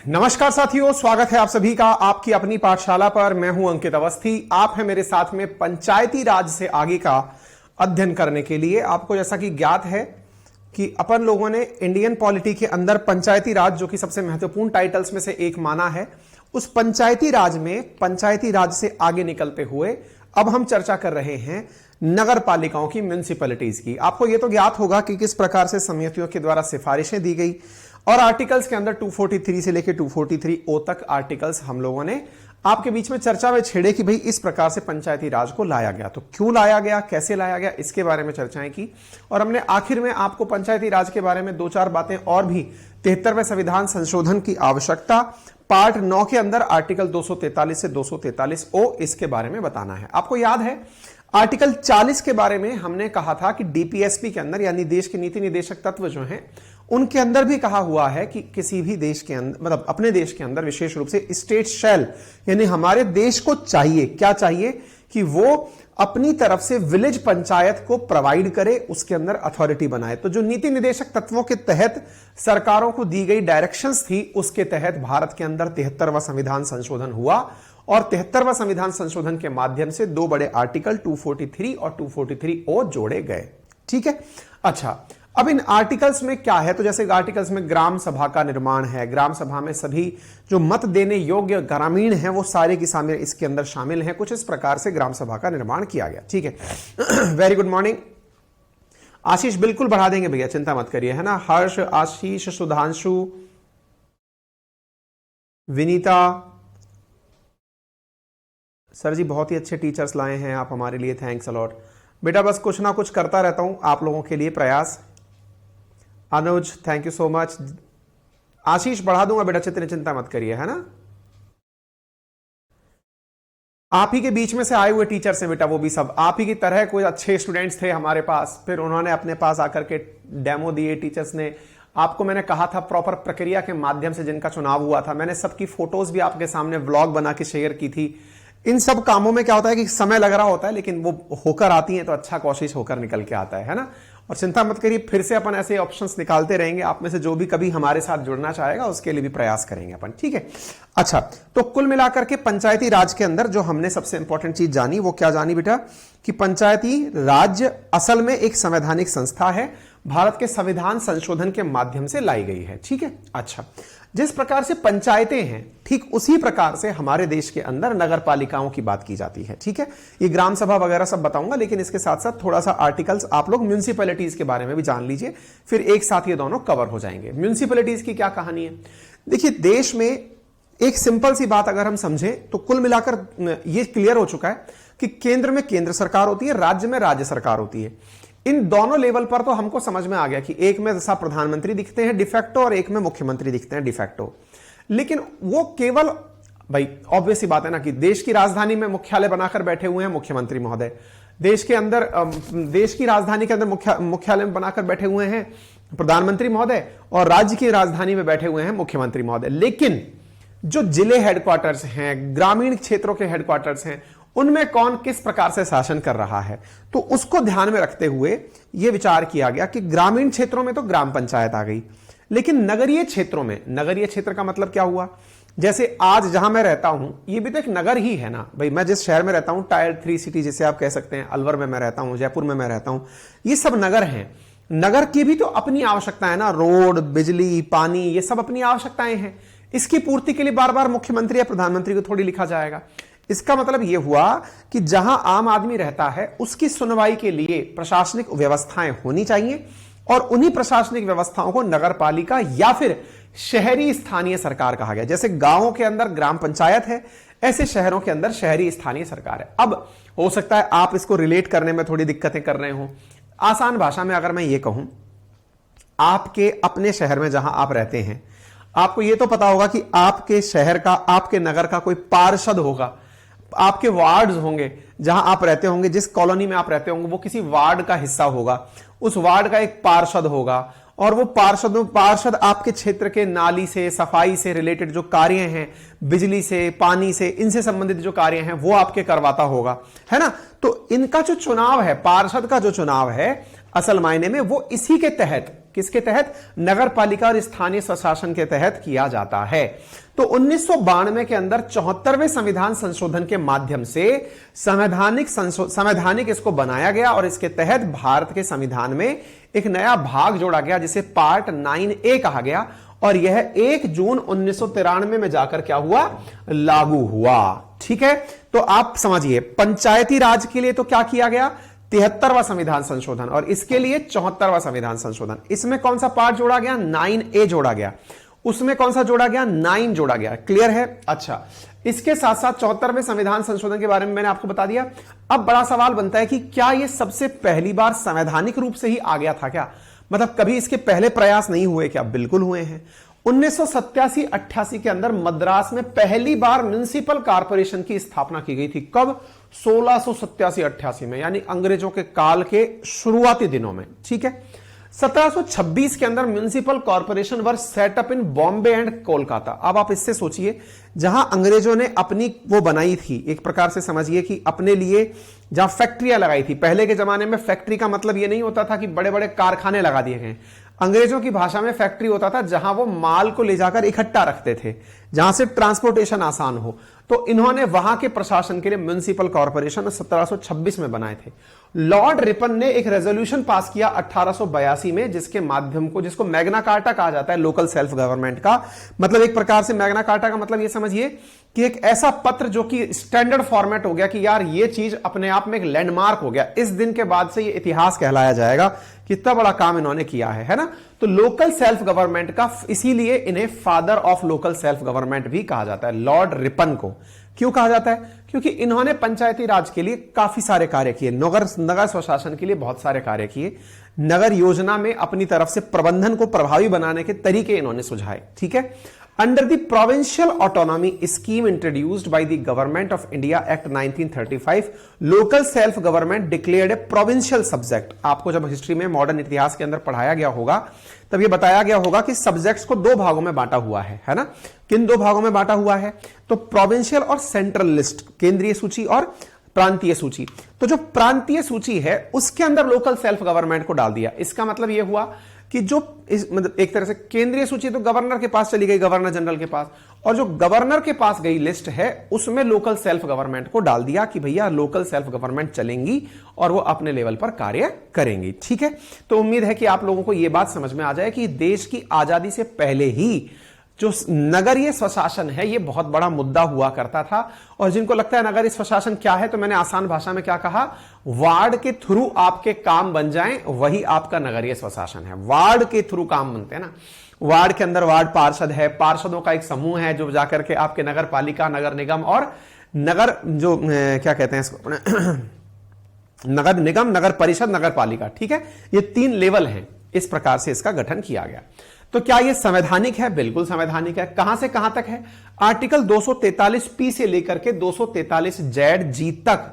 नमस्कार साथियों, स्वागत है आप सभी का आपकी अपनी पाठशाला पर। मैं हूं अंकित अवस्थी। आप हैं मेरे साथ में पंचायती राज से आगे का अध्ययन करने के लिए। आपको जैसा कि ज्ञात है कि अपन लोगों ने इंडियन पॉलिटी के अंदर पंचायती राज, जो कि सबसे महत्वपूर्ण टाइटल्स में से एक माना है, उस पंचायती राज में पंचायती राज से आगे निकलते हुए अब हम चर्चा कर रहे हैं नगर पालिकाओं की, म्युनिसिपैलिटीज की। आपको यह तो ज्ञात होगा कि किस प्रकार से समितियों के द्वारा सिफारिशें दी गई और आर्टिकल्स के अंदर 243 से लेकर 243O तक आर्टिकल्स हम लोगों ने आपके बीच में चर्चा में छेड़े कि भाई इस प्रकार से पंचायती राज को लाया गया। तो क्यों लाया गया, कैसे लाया गया, इसके बारे में चर्चाएं की और हमने आखिर में आपको पंचायती राज के बारे में दो चार बातें और भी 73वें संविधान संशोधन की आवश्यकता पार्ट 9 के अंदर आर्टिकल 243 से 243O इसके बारे में बताना है। आपको याद है आर्टिकल 40 के बारे में हमने कहा था कि डीपीएसपी के अंदर, यानी देश के नीति निदेशक तत्व जो हैं, उनके अंदर भी कहा हुआ है कि किसी भी देश के अंदर, मतलब अपने देश के अंदर विशेष रूप से स्टेट शैल, यानी हमारे देश को चाहिए, क्या चाहिए कि वो अपनी तरफ से विलेज पंचायत को प्रोवाइड करे, उसके अंदर अथॉरिटी बनाए। तो जो नीति निदेशक तत्वों के तहत सरकारों को दी गई डायरेक्शंस थी, उसके तहत भारत के अंदर 73वां संविधान संशोधन हुआ और 73वां संविधान संशोधन के माध्यम से दो बड़े आर्टिकल 243 और 243O जोड़े गए। ठीक है, अच्छा, अब इन आर्टिकल्स में क्या है? तो जैसे आर्टिकल्स में ग्राम सभा का निर्माण है, ग्राम सभा में सभी जो मत देने योग्य ग्रामीण हैं वो सारे की सारे इसके अंदर शामिल हैं। कुछ इस प्रकार से ग्राम सभा का निर्माण किया गया। ठीक है, वेरी गुड मॉर्निंग आशीष, बिल्कुल बढ़ा देंगे भैया, चिंता मत करिए, है ना। हर्ष, आशीष, सुधांशु, विनीता, सर जी बहुत ही अच्छे टीचर्स लाए हैं आप हमारे लिए, थैंक्स अलॉट। बेटा बस कुछ ना कुछ करता रहता हूं आप लोगों के लिए प्रयास। अनुज, थैंक यू सो मच। आशीष, बढ़ा दूंगा बेटा, चिंता मत करिए, है ना। आप ही के बीच में से आए हुए टीचर्स हैं बेटा, वो भी सब आप ही की तरह कोई अच्छे स्टूडेंट्स थे हमारे पास, फिर उन्होंने अपने पास आकर के डेमो दिए। टीचर्स ने, आपको मैंने कहा था प्रॉपर प्रक्रिया के माध्यम से जिनका चुनाव हुआ था, मैंने सबकी फोटोज भी आपके सामने व्लॉग बना के शेयर की थी। इन सब कामों में क्या होता है कि समय लग रहा होता है, लेकिन वो होकर आती हैं तो अच्छा कोशिश होकर निकल के आता है ना। और चिंता मत करिए, फिर से अपन ऐसे ऑप्शंस निकालते रहेंगे। आप में से जो भी कभी हमारे साथ जुड़ना चाहेगा उसके लिए भी प्रयास करेंगे अपन। ठीक है, अच्छा, तो कुल मिलाकर के पंचायती राज के अंदर जो हमने सबसे इंपॉर्टेंट चीज जानी वो क्या जानी बेटा, कि पंचायती राज असल में एक संवैधानिक संस्था है, भारत के संविधान संशोधन के माध्यम से लाई गई है। ठीक है, अच्छा, जिस प्रकार से पंचायतें हैं ठीक उसी प्रकार से हमारे देश के अंदर नगर पालिकाओं की बात की जाती है। ठीक है, ये ग्राम सभा वगैरह सब बताऊंगा, लेकिन इसके साथ साथ थोड़ा सा आर्टिकल्स आप लोग म्युनिसिपैलिटीज के बारे में भी जान लीजिए, फिर एक साथ ये दोनों कवर हो जाएंगे। म्युनिसिपैलिटीज की क्या कहानी है? देखिए, देश में एक सिंपल सी बात अगर हम समझें तो कुल मिलाकर ये क्लियर हो चुका है कि केंद्र में केंद्र सरकार होती है, राज्य में राज्य सरकार होती है। इन दोनों लेवल पर तो हमको समझ में आ गया कि एक में जैसा प्रधानमंत्री दिखते हैं डिफैक्टो और एक में मुख्यमंत्री दिखते हैं डिफैक्टो। लेकिन वो केवल, भाई ऑब्वियस सी बात है ना कि देश की राजधानी में मुख्यालय बनाकर बैठे हुए हैं मुख्यमंत्री महोदय, देश के अंदर देश की राजधानी के अंदर मुख्यालय बनाकर बैठे हुए हैं प्रधानमंत्री महोदय और राज्य की राजधानी में बैठे हुए हैं मुख्यमंत्री महोदय। लेकिन जो जिले हेडक्वार्टर्स हैं, ग्रामीण क्षेत्रों के हेडक्वार्टर्स हैं, उनमें कौन किस प्रकार से शासन कर रहा है, तो उसको ध्यान में रखते हुए यह विचार किया गया कि ग्रामीण क्षेत्रों में तो ग्राम पंचायत आ गई, लेकिन नगरीय क्षेत्रों में, नगरीय क्षेत्र का मतलब क्या हुआ, जैसे आज जहां मैं रहता हूं ये भी तो एक नगर ही है ना भाई। मैं जिस शहर में रहता हूं, टायर 3 सिटी जिसे आप कह सकते हैं, अलवर में मैं रहता हूं, जयपुर में मैं रहता हूं, ये सब नगर हैं। नगर की भी तो अपनी आवश्यकता है ना, रोड, बिजली, पानी, ये सब अपनी आवश्यकताएं हैं। इसकी पूर्ति के लिए बार बार मुख्यमंत्री या प्रधानमंत्री को थोड़ी लिखा जाएगा। इसका मतलब यह हुआ कि जहां आम आदमी रहता है उसकी सुनवाई के लिए प्रशासनिक व्यवस्थाएं होनी चाहिए और उन्हीं प्रशासनिक व्यवस्थाओं को नगर पालिका या फिर शहरी स्थानीय सरकार कहा गया। जैसे गांवों के अंदर ग्राम पंचायत है, ऐसे शहरों के अंदर शहरी स्थानीय सरकार है। अब हो सकता है आप इसको रिलेट करने में थोड़ी दिक्कतें कर रहे हो। आसान भाषा में अगर मैं ये कहूं, आपके अपने शहर में जहां आप रहते हैं, आपको यह तो पता होगा कि आपके शहर का, आपके नगर का कोई पार्षद होगा, आपके वार्ड्स होंगे, जहां आप रहते होंगे, जिस कॉलोनी में आप रहते होंगे वो किसी वार्ड का हिस्सा होगा, उस वार्ड का एक पार्षद होगा और वो पार्षद आपके क्षेत्र के नाली से, सफाई से रिलेटेड जो कार्य हैं, बिजली से, पानी से, इनसे संबंधित जो कार्य हैं वो आपके करवाता होगा, है ना। तो इनका जो चुनाव है, पार्षद का जो चुनाव है, असल मायने में वो इसी के तहत किसके तहत? नगर पालिका और स्थानीय स्वशासन के तहत किया जाता है। तो 1992 के अंदर 74वें संविधान संशोधन के माध्यम से संवैधानिक इसको बनाया गया और इसके तहत भारत के संविधान में एक नया भाग जोड़ा गया जिसे पार्ट 9A कहा गया और यह 1 जून 1993 में जाकर क्या हुआ? लागू हुआ। ठीक है, तो आप समझिए पंचायती राज के लिए तो क्या किया गया? 73वां संविधान संशोधन और इसके लिए 74वां संविधान संशोधन। इसमें कौन सा पार्ट जोड़ा गया? 9A जोड़ा गया। उसमें कौन सा जोड़ा गया? 9 जोड़ा गया। क्लियर है? अच्छा, इसके साथ साथ 74वें संविधान संशोधन के बारे में मैंने आपको बता दिया। अब बड़ा सवाल बनता है कि क्या यह सबसे पहली बार संवैधानिक रूप से ही आ गया था क्या? मतलब कभी इसके पहले प्रयास नहीं हुए क्या? बिल्कुल हुए हैं। 1987-88 के अंदर मद्रास में पहली बार म्युनिसिपल कॉर्पोरेशन की स्थापना की गई थी। कब? 1687-88 में, यानी अंग्रेजों के काल के शुरुआती दिनों में। ठीक है, 1726 के अंदर municipal corporation were set up in Bombay and Kolkata. अब आप इससे सोचिए, जहां अंग्रेजों ने अपनी वो बनाई थी, एक प्रकार से समझिए कि अपने लिए जहां फैक्ट्रियां लगाई थी। पहले के जमाने में फैक्ट्री का मतलब ये नहीं होता था कि बड़े बड़े कारखाने लगा दिए गए। अंग्रेजों की भाषा में फैक्ट्री होता था जहां वो माल को ले जाकर इकट्ठा रखते थे, जहां से ट्रांसपोर्टेशन आसान हो। तो इन्होंने वहां के प्रशासन के लिए म्युनिसिपल कॉर्पोरेशन 1726 में बनाए थे। लॉर्ड रिपन ने एक रेजोल्यूशन पास किया 1882 में, जिसको मैग्ना कार्टा कहा जाता है, लोकल सेल्फ गवर्नमेंट का। मतलब एक प्रकार से मैग्ना कार्टा का मतलब ये समझिए कि एक ऐसा पत्र जो कि स्टैंडर्ड फॉर्मेट हो गया कि यार ये चीज अपने आप में एक लैंडमार्क हो गया। इस दिन के बाद से ये इतिहास कहलाया जाएगा, कितना बड़ा काम इन्होंने किया है ना। तो लोकल सेल्फ गवर्नमेंट का, इसीलिए इन्हें father of local self government भी कहा जाता है, लॉर्ड रिपन को। क्यों कहा जाता है? क्योंकि इन्होंने पंचायती राज के लिए काफी सारे कार्य किए, नगर स्वशासन के लिए बहुत सारे कार्य किए, नगर योजना में अपनी तरफ से प्रबंधन को प्रभावी बनाने के तरीके इन्होंने सुझाए। ठीक है, under the provincial autonomy scheme introduced by the government of India act 1935, local self government declared A provincial subject. आपको जब हिस्ट्री में मॉडर्न इतिहास के अंदर पढ़ाया गया होगा तब यह बताया गया होगा कि सब्जेक्ट्स को 2 भागों में बांटा हुआ है ना। किन 2 भागों में बांटा हुआ है? तो प्रोविंशियल और सेंट्रल लिस्ट, केंद्रीय सूची और प्रांतीय सूची। तो जो प्रांतीय सूची है उसके अंदर लोकल सेल्फ गवर्नमेंट को डाल दिया। इसका मतलब यह हुआ कि जो मतलब एक तरह से केंद्रीय सूची तो गवर्नर के पास चली गई, गवर्नर जनरल के पास, और जो गवर्नर के पास गई लिस्ट है उसमें लोकल सेल्फ गवर्नमेंट को डाल दिया कि भैया लोकल सेल्फ गवर्नमेंट चलेंगी और वो अपने लेवल पर कार्य करेंगी। ठीक है, तो उम्मीद है कि आप लोगों को यह बात समझ में आ जाए कि देश की आजादी से पहले ही जो नगरीय स्वशासन है ये बहुत बड़ा मुद्दा हुआ करता था। और जिनको लगता है नगरीय स्वशासन क्या है, तो मैंने आसान भाषा में क्या कहा, वार्ड के थ्रू आपके काम बन जाएं वही आपका नगरीय स्वशासन है। वार्ड के थ्रू काम बनते हैं ना, वार्ड के अंदर वार्ड पार्षद है, पार्षदों का एक समूह है जो जाकर के आपके नगर पालिका, नगर निगम और नगर जो क्या कहते हैं इसको नगर निगम, नगर परिषद, नगर पालिका। ठीक है, ये 3 लेवल हैं। इस प्रकार से इसका गठन किया गया। तो क्या यह संवैधानिक है? बिल्कुल संवैधानिक है। कहां से कहां तक है? आर्टिकल 243 से लेकर के 243 तक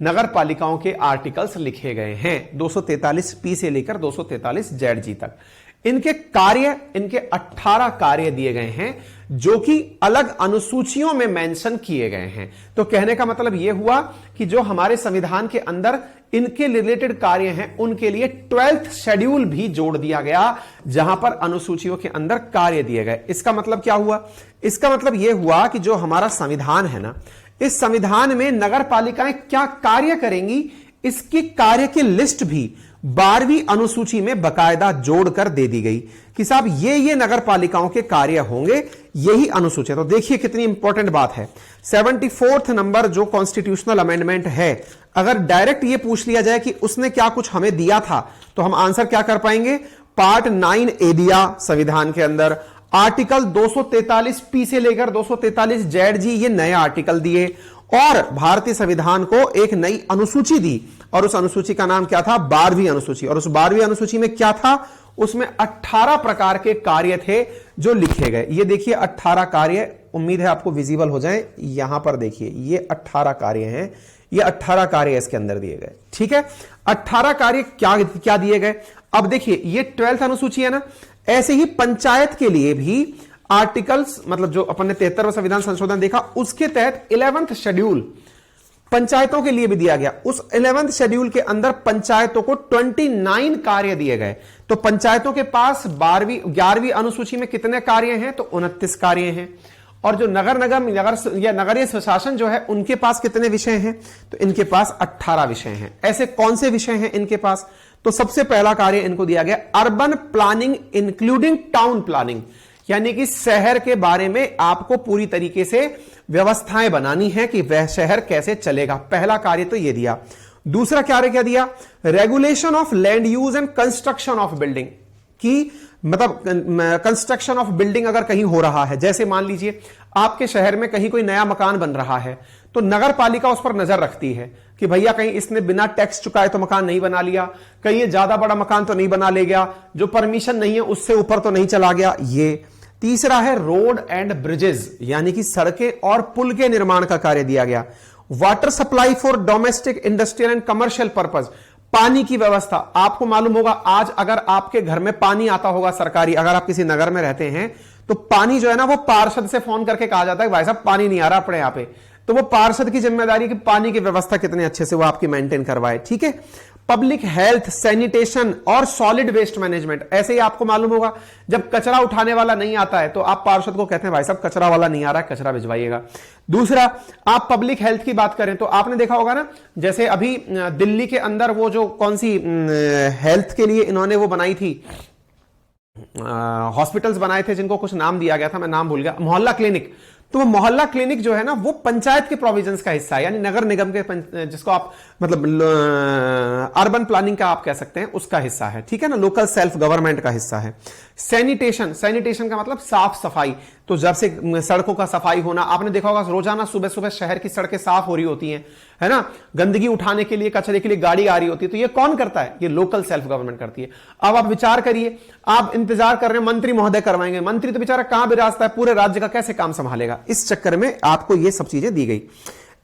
नगर पालिकाओं के आर्टिकल्स लिखे गए हैं। 243 से लेकर 243 तक इनके कार्य, इनके 18 कार्य दिए गए हैं जो कि अलग अनुसूचियों में मेंशन किए गए हैं। तो कहने का मतलब यह हुआ कि जो हमारे संविधान के अंदर इनके रिलेटेड कार्य हैं उनके लिए 12th शेड्यूल भी जोड़ दिया गया जहां पर अनुसूचियों के अंदर कार्य दिए गए। इसका मतलब क्या हुआ? इसका मतलब यह हुआ कि जो हमारा संविधान है ना, इस संविधान में नगर पालिकाएं क्या कार्य करेंगी इसकी कार्य की लिस्ट भी 12वीं अनुसूची में बकायदा जोड़कर दे दी गई कि साहब ये नगर पालिकाओं के कार्य होंगे, यही अनुसूची। तो देखिए कितनी इंपॉर्टेंट बात है। 74th नंबर जो कॉन्स्टिट्यूशनल अमेंडमेंट है, अगर डायरेक्ट ये पूछ लिया जाए कि उसने क्या कुछ हमें दिया था तो हम आंसर क्या कर पाएंगे? पार्ट 9A दिया संविधान के अंदर, आर्टिकल 243 से लेकर 243 ये नए आर्टिकल दिए और भारतीय संविधान को एक नई अनुसूची दी और उस अनुसूची का नाम क्या था? 12वीं अनुसूची। और उस 12वीं अनुसूची में क्या था? उसमें 18 प्रकार के कार्य थे जो लिखे गए। ये देखिए 18 कार्य, उम्मीद है आपको विजिबल हो जाए। यहां पर देखिए ये 18 कार्य हैं, ये 18 कार्य इसके अंदर दिए गए। ठीक है, 18 कार्य क्या दिए गए? अब देखिए ये 12th अनुसूची है ना, ऐसे ही पंचायत के लिए भी आर्टिकल्स, मतलब जो अपन ने 73वां संविधान संशोधन देखा उसके तहत 11th शेड्यूल पंचायतों के लिए भी दिया गया। उस 11th शेड्यूल के अंदर पंचायतों को 29 कार्य दिए गए। तो पंचायतों के पास 11वीं अनुसूची में कितने कार्य हैं? तो 29 कार्य हैं। और जो नगर निगम या नगरीय स्वशासन जो है, उनके पास कितने विषय हैं? तो इनके पास 18 विषय हैं। ऐसे कौन से विषय हैं इनके पास? तो सबसे पहला कार्य इनको दिया गया urban planning including town planning, यानी कि शहर के बारे में आपको पूरी तरीके से व्यवस्थाएं बनानी है कि वह शहर कैसे चलेगा। पहला कार्य तो यह दिया। दूसरा कार्य क्या दिया? Regulation of land use and construction of building, की मतलब कंस्ट्रक्शन ऑफ बिल्डिंग अगर कहीं हो रहा है, जैसे मान लीजिए आपके शहर में कहीं कोई नया मकान बन रहा है, तो नगर पालिका उस पर नजर रखती है कि भैया कहीं इसने बिना टैक्स चुकाए तो मकान नहीं बना लिया, कहीं ये ज्यादा बड़ा मकान तो नहीं बना ले गया, जो परमिशन नहीं है उससे ऊपर तो नहीं चला गया। ये तीसरा है रोड एंड ब्रिजेस, यानी कि सड़कें और पुल के निर्माण का कार्य दिया गया। Water supply for domestic industrial and commercial purpose, पानी की व्यवस्था। आपको मालूम होगा आज अगर आपके घर में पानी आता होगा सरकारी, अगर आप किसी नगर में रहते हैं तो पानी जो है ना वो पार्षद से फोन करके कहा जाता है भाई साहब पानी नहीं आ रहा अपने यहां पे, तो वो पार्षद की जिम्मेदारी कि पानी की व्यवस्था कितने अच्छे से वो आपकी मेंटेन करवाए। ठीक है। पब्लिक हेल्थ, सैनिटेशन और सॉलिड वेस्ट मैनेजमेंट, ऐसे ही आपको मालूम होगा जब कचरा उठाने वाला नहीं आता है तो आप पार्षद को कहते हैं भाई साहब कचरा वाला नहीं आ रहा है, कचरा भिजवाइएगा। दूसरा, आप पब्लिक हेल्थ की बात करें तो आपने देखा होगा ना, जैसे अभी दिल्ली के अंदर वो जो कौन सी हेल्थ के लिए इन्होंने वो बनाई थी, हॉस्पिटल्स बनाए थे जिनको कुछ नाम दिया गया था, मैं नाम भूल गया, मोहल्ला क्लिनिक। तो वो मोहल्ला क्लिनिक जो है ना वो पंचायत के प्रोविजंस का हिस्सा है, यानी नगर निगम के जिसको आप मतलब अर्बन प्लानिंग का आप कह सकते हैं उसका हिस्सा है। ठीक है ना, लोकल सेल्फ गवर्नमेंट का हिस्सा है। सैनिटेशन, सैनिटेशन का मतलब साफ सफाई, तो जब से सड़कों का सफाई होना, आपने देखा होगा रोजाना सुबह सुबह शहर की सड़कें साफ हो रही होती हैं, है ना, गंदगी उठाने के लिए, कचरे के लिए गाड़ी आ रही होती है, तो ये कौन करता है? ये लोकल सेल्फ गवर्नमेंट करती है। अब आप विचार करिए, आप इंतजार कर रहे हैं मंत्री महोदय करवाएंगे, मंत्री तो बेचारा कहां विराजता है, पूरे राज्य का कैसे काम संभालेगा? इस चक्कर में आपको ये सब चीजें दी गई।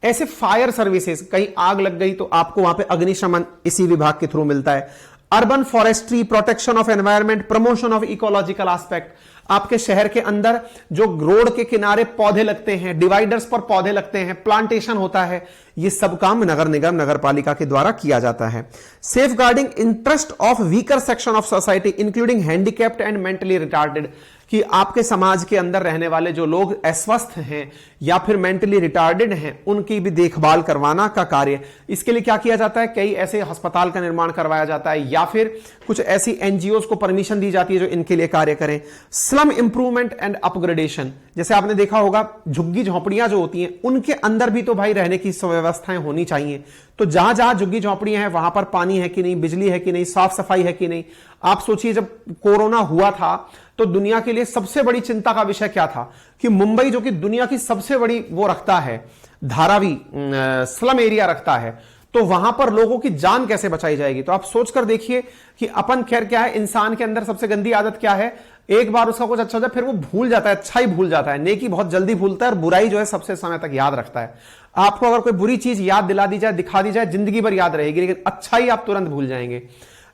ऐसे फायर सर्विसेज, कहीं आग लग गई तो आपको वहां पे अग्निशमन इसी विभाग के थ्रू मिलता है। Urban forestry, protection of environment, promotion of ecological aspect, आपके शहर के अंदर जो रोड के किनारे पौधे लगते हैं, डिवाइडर्स पर पौधे लगते हैं, प्लांटेशन होता है, ये सब काम नगर निगम, नगर पालिका के द्वारा किया जाता है। Safeguarding interest of weaker section of society including handicapped and mentally retarded, कि आपके समाज के अंदर रहने वाले जो लोग अस्वस्थ हैं या फिर मेंटली रिटार्डेड हैं उनकी भी देखभाल करवाना का कार्य, इसके लिए क्या किया जाता है? कई ऐसे अस्पताल का निर्माण करवाया जाता है या फिर कुछ ऐसी एनजीओज को परमिशन दी जाती है जो इनके लिए कार्य करें। स्लम इंप्रूवमेंट एंड अपग्रेडेशन, जैसे आपने देखा होगा झुग्गी झोंपड़ियां जो होती हैं उनके अंदर भी तो भाई रहने की व्यवस्थाएं होनी चाहिए, तो जहां जहां झुग्गी झोंपड़ियां हैं वहां पर पानी है कि नहीं, बिजली है कि नहीं, साफ सफाई है कि नहीं। आप सोचिए जब कोरोना हुआ था तो दुनिया के लिए सबसे बड़ी चिंता का विषय क्या था कि मुंबई जो कि दुनिया की सबसे बड़ी वो रखता है, धारावी स्लम एरिया रखता है, तो वहां पर लोगों की जान कैसे बचाई जाएगी? तो आप सोचकर देखिए कि अपन खैर क्या है, इंसान के अंदर सबसे गंदी आदत क्या है, एक बार उसका कुछ अच्छा हो जाए फिर वो भूल जाता है, अच्छा ही भूल जाता है, नेकी बहुत जल्दी भूलता है और बुराई जो है सबसे समय तक याद रखता है। आपको अगर कोई बुरी चीज याद दिला दी जाए, दिखा दी जाए, जिंदगी भर याद रहेगी, लेकिन अच्छा ही आप तुरंत भूल जाएंगे।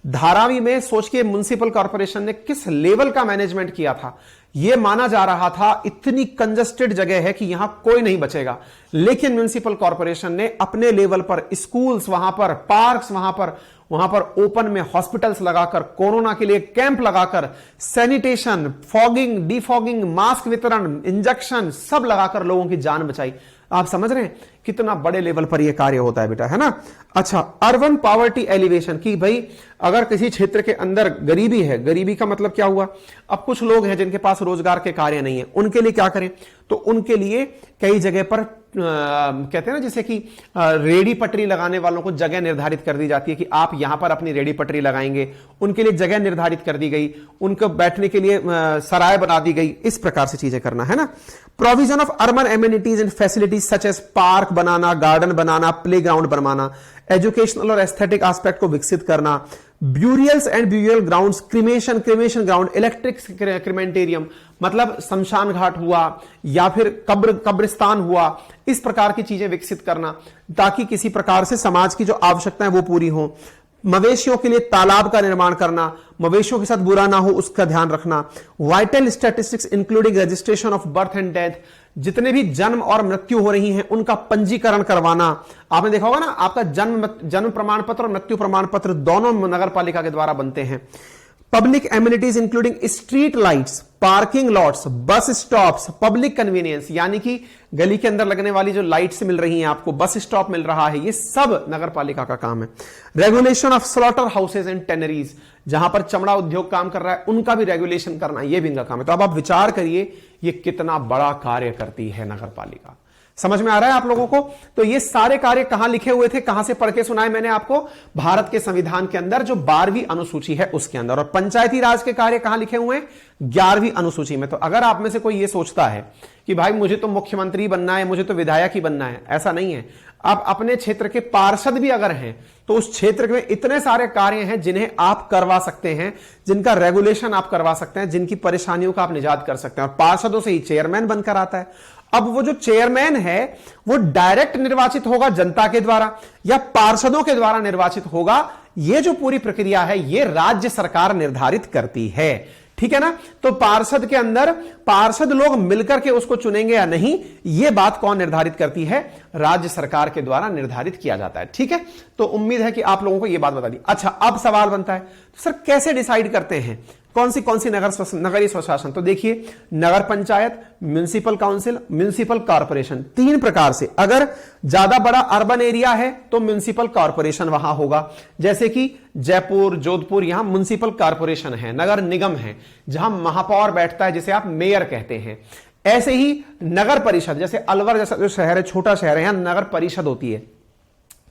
धारावी में सोच के म्युनिसिपल कॉर्पोरेशन ने किस लेवल का मैनेजमेंट किया था, यह माना जा रहा था इतनी कंजस्टेड जगह है कि यहां कोई नहीं बचेगा, लेकिन म्युनिसिपल कॉर्पोरेशन ने अपने लेवल पर स्कूल्स वहां पर, पार्क्स वहां पर ओपन में हॉस्पिटल्स लगाकर, कोरोना के लिए कैंप लगाकर, सैनिटेशन, फॉगिंग, डिफॉगिंग, मास्क वितरण, इंजेक्शन सब लगाकर लोगों की जान बचाई। आप समझ रहे हैं कितना बड़े लेवल पर यह कार्य होता है बेटा, है ना। अच्छा, अर्बन पॉवर्टी एलिवेशन, कि भाई अगर किसी क्षेत्र के अंदर गरीबी है, गरीबी का मतलब क्या हुआ, अब कुछ लोग हैं जिनके पास रोजगार के कार्य नहीं है, उनके लिए क्या करें? तो उनके लिए कई जगह पर कहते हैं ना, जैसे कि रेडी पटरी लगाने वालों को जगह निर्धारित कर दी जाती है कि आप यहां पर अपनी रेडी पटरी लगाएंगे, उनके लिए जगह निर्धारित कर दी गई, उनको बैठने के लिए सराय बना दी गई, इस प्रकार से चीजें करना, है ना। Provision of urban amenities and facilities such as park बनाना, गार्डन बनाना, प्ले ग्राउंड बनवाना, एजुकेशनल और एस्थेटिक एस्पेक्ट को विकसित करना, burials and burial grounds, cremation ground, electric crematorium, मतलब शमशान घाट हुआ या फिर कब्रिस्तान हुआ, इस प्रकार की चीजें विकसित करना ताकि किसी प्रकार से समाज की जो आवश्यकताएं वो पूरी हो। मवेशियों के लिए तालाब का निर्माण करना, मवेशियों के साथ बुरा ना हो उसका ध्यान रखना। Vital statistics including registration of birth and death, जितने भी जन्म और मृत्यु हो रही हैं उनका पंजीकरण करवाना। आपने देखा होगा ना, आपका जन्म प्रमाण पत्र और मृत्यु प्रमाण पत्र दोनों नगर पालिका के द्वारा बनते हैं। Public amenities including street lights, parking lots, bus stops, public convenience, यानी कि गली के अंदर लगने वाली जो लाइट्स मिल रही हैं आपको, बस स्टॉप मिल रहा है, ये सब नगर पालिका का काम है। Regulation of slaughter houses and tanneries, जहां पर चमड़ा उद्योग काम कर रहा है उनका भी रेगुलेशन करना, ये भी इनका काम है। तो अब आप विचार करिए ये कितना बड़ा कार्य करती है नगर पालिका। समझ में आ रहा है आप लोगों को? तो ये सारे कार्य कहां लिखे हुए थे, कहां से पढ़ के सुनाए मैंने आपको? भारत के संविधान के अंदर जो 12वीं अनुसूची है उसके अंदर। और पंचायती राज के कार्य कहां लिखे हुए हैं? 11वीं अनुसूची में। तो अगर आप में से कोई ये सोचता है कि भाई मुझे तो मुख्यमंत्री बनना है, मुझे तो विधायक ही बनना है, ऐसा नहीं है। आप अपने क्षेत्र के पार्षद भी अगर हैं तो उस क्षेत्र में इतने सारे कार्य हैं जिन्हें आप करवा सकते हैं, जिनका रेगुलेशन आप करवा सकते हैं, जिनकी परेशानियों का आप निजात कर सकते हैं। और पार्षदों से ही चेयरमैन बनकर आता है। अब वो जो चेयरमैन है वो डायरेक्ट निर्वाचित होगा जनता के द्वारा या पार्षदों के द्वारा निर्वाचित होगा, ये जो पूरी प्रक्रिया है ये राज्य सरकार निर्धारित करती है। ठीक है ना? तो पार्षद के अंदर पार्षद लोग मिलकर के उसको चुनेंगे या नहीं, यह बात कौन निर्धारित करती है? राज्य सरकार के द्वारा निर्धारित किया जाता है। ठीक है? तो उम्मीद है कि आप लोगों को यह बात बता दी। अच्छा, अब सवाल बनता है तो सर कैसे डिसाइड करते हैं कौन सी नगरीय स्वशासन? तो देखिए, नगर panchayat, municipal council, municipal corporation, 3 प्रकार से। अगर ज्यादा बड़ा अर्बन एरिया है तो म्युनिसिपल कॉर्पोरेशन वहां होगा, जैसे कि जयपुर, जोधपुर, यहां म्युनिसिपल कॉर्पोरेशन है, नगर निगम है, जहां महापौर बैठता है जिसे आप मेयर कहते हैं। ऐसे ही नगर परिषद, जैसे अलवर जैसा जो शहर है, छोटा शहर है, यहां नगर परिषद होती है,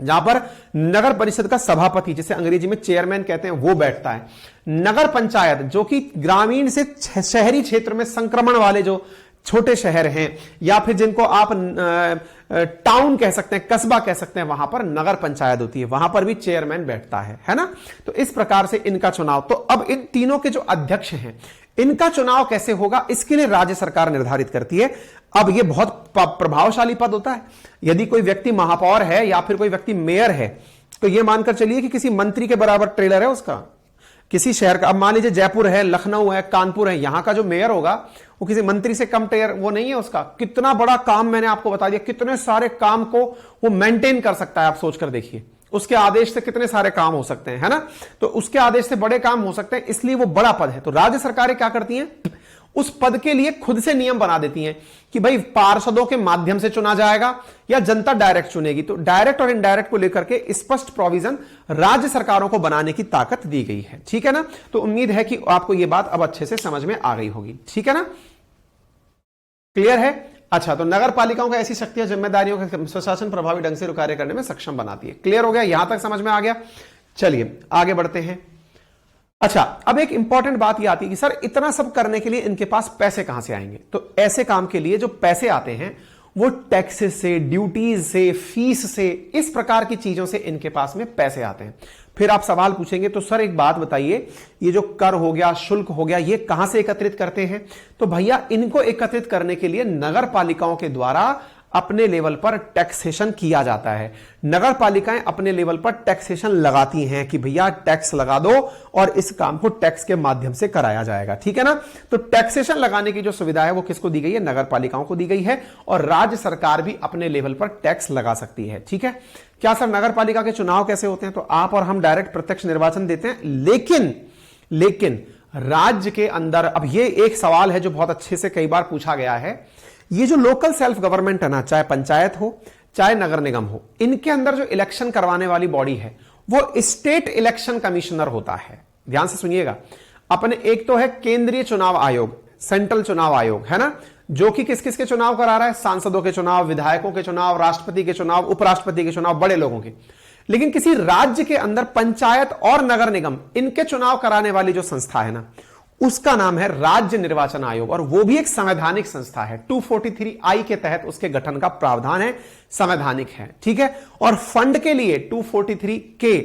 जहां पर नगर परिषद का सभापति, जिसे अंग्रेजी में चेयरमैन कहते हैं, वो बैठता है। नगर पंचायत, जो कि ग्रामीण से शहरी क्षेत्र में संक्रमण वाले जो छोटे शहर हैं या फिर जिनको आप टाउन कह सकते हैं, कस्बा कह सकते हैं, वहां पर नगर पंचायत होती है, वहां पर भी चेयरमैन बैठता है ना? तो इस प्रकार से इनका चुनाव। तो अब इन तीनों के जो अध्यक्ष हैं इनका चुनाव कैसे होगा, इसके लिए राज्य सरकार निर्धारित करती है। अब यह बहुत प्रभावशाली पद होता है। यदि कोई व्यक्ति महापौर है या फिर कोई व्यक्ति मेयर है तो यह मानकर चलिए कि किसी मंत्री के बराबर ट्रेलर है उसका, किसी शहर का। अब मान लीजिए जयपुर है, लखनऊ है, कानपुर है, यहां का जो मेयर होगा वो किसी मंत्री से कम टेयर वो नहीं है उसका। कितना बड़ा काम मैंने आपको बता दिया, कितने सारे काम को वो मेंटेन कर सकता है, आप सोचकर देखिए। उसके आदेश से कितने सारे काम हो सकते हैं, है ना? तो उसके आदेश से बड़े काम हो सकते हैं, इसलिए वो बड़ा पद है। तो राज्य सरकारें क्या करती हैं, उस पद के लिए खुद से नियम बना देती हैं कि भाई पार्षदों के माध्यम से चुना जाएगा या जनता डायरेक्ट चुनेगी। तो डायरेक्ट और इनडायरेक्ट को लेकर के स्पष्ट प्रोविजन राज्य सरकारों को बनाने की ताकत दी गई है। ठीक है ना? तो उम्मीद है कि आपको यह बात अब अच्छे से समझ में आ गई होगी। ठीक है ना? क्लियर है? अच्छा, तो नगर पालिकाओं को ऐसी शक्तियां जिम्मेदारियों का स्वशासन प्रभावी ढंग से कार्य करने में सक्षम बनाती है। क्लियर हो गया? यहां तक समझ में आ गया? चलिए आगे बढ़ते हैं। अच्छा, अब एक इंपॉर्टेंट बात यह आती है कि सर इतना सब करने के लिए इनके पास पैसे कहां से आएंगे? तो ऐसे काम के लिए जो पैसे आते हैं वो टैक्सेस से, ड्यूटीज से, फीस से, इस प्रकार की चीजों से इनके पास में पैसे आते हैं। फिर आप सवाल पूछेंगे तो सर एक बात बताइए, ये जो कर हो गया, शुल्क हो गया, ये कहां से एकत्रित करते हैं? तो भैया इनको एकत्रित करने के लिए नगर पालिकाओं के द्वारा अपने लेवल पर टैक्सेशन किया जाता है। नगर पालिकाएं अपने लेवल पर टैक्सेशन लगाती हैं कि भैया टैक्स लगा दो और इस काम को टैक्स के माध्यम से कराया जाएगा। ठीक है ना? तो टैक्सेशन लगाने की जो सुविधा है वो किसको दी गई है? नगर पालिकाओं को दी गई है। और राज्य सरकार भी अपने लेवल पर टैक्स लगा सकती है। ठीक है? क्या सर नगर पालिका के चुनाव कैसे होते हैं? तो आप और हम डायरेक्ट प्रत्यक्ष निर्वाचन देते हैं, लेकिन राज्य के अंदर, अब ये एक सवाल है जो बहुत अच्छे से कई बार पूछा गया है, ये जो लोकल सेल्फ गवर्नमेंट है ना, चाहे पंचायत हो चाहे नगर निगम हो, इनके अंदर जो इलेक्शन करवाने वाली बॉडी है वो स्टेट इलेक्शन कमिश्नर होता है। ध्यान से सुनिएगा। अपने एक तो है केंद्रीय चुनाव आयोग, सेंट्रल चुनाव आयोग, है ना, जो कि किस किस के चुनाव करा रहा है? सांसदों के चुनाव, विधायकों के चुनाव, राष्ट्रपति के चुनाव, उपराष्ट्रपति के चुनाव, बड़े लोगों के। लेकिन किसी राज्य के अंदर पंचायत और नगर निगम, इनके चुनाव कराने वाली जो संस्था है ना, उसका नाम है राज्य निर्वाचन आयोग। और वो भी एक संवैधानिक संस्था है। 243I के तहत उसके गठन का प्रावधान है, संवैधानिक है। ठीक है? और फंड के लिए 243 के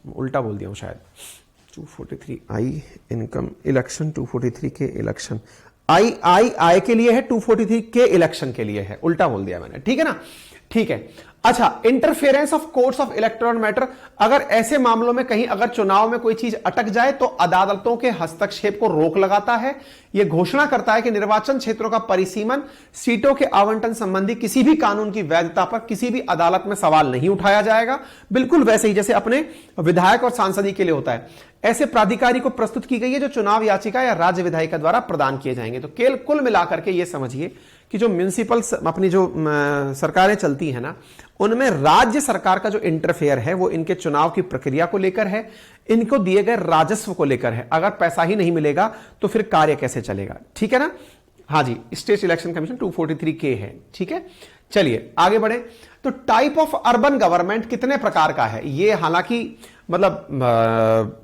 उल्टा बोल दिया हूं शायद, 243I इनकम इलेक्शन, 243 के इलेक्शन, आई के लिए है, 243 के इलेक्शन के लिए है, उल्टा बोल दिया मैंने। ठीक है ना? ठीक है। अच्छा, interference of courts of electron matter, अगर ऐसे मामलों में कहीं अगर चुनाव में कोई चीज अटक जाए तो अदालतों के हस्तक्षेप को रोक लगाता है। यह घोषणा करता है कि निर्वाचन क्षेत्रों का परिसीमन, सीटों के आवंटन संबंधी किसी भी कानून की वैधता पर किसी भी अदालत में सवाल नहीं उठाया जाएगा। बिल्कुल वैसे ही जैसे अपने विधायक और सांसदी के लिए होता है, ऐसे प्राधिकारी को प्रस्तुत की गई है जो चुनाव याचिका या राज्य विधायिका द्वारा प्रदान किए जाएंगे। तो कुल मिलाकर के ये समझिए कि जो म्युनिसिपल अपनी जो सरकारें चलती है ना, उनमें राज्य सरकार का जो इंटरफेयर है वो इनके चुनाव की प्रक्रिया को लेकर है, इनको दिए गए राजस्व को लेकर है। अगर पैसा ही नहीं मिलेगा तो फिर कार्य कैसे चलेगा? ठीक है ना। हाँ जी, स्टेट इलेक्शन कमीशन 243K है। ठीक है, चलिए आगे बढ़े। तो टाइप ऑफ अर्बन गवर्नमेंट कितने प्रकार का है, ये हालांकि मतलब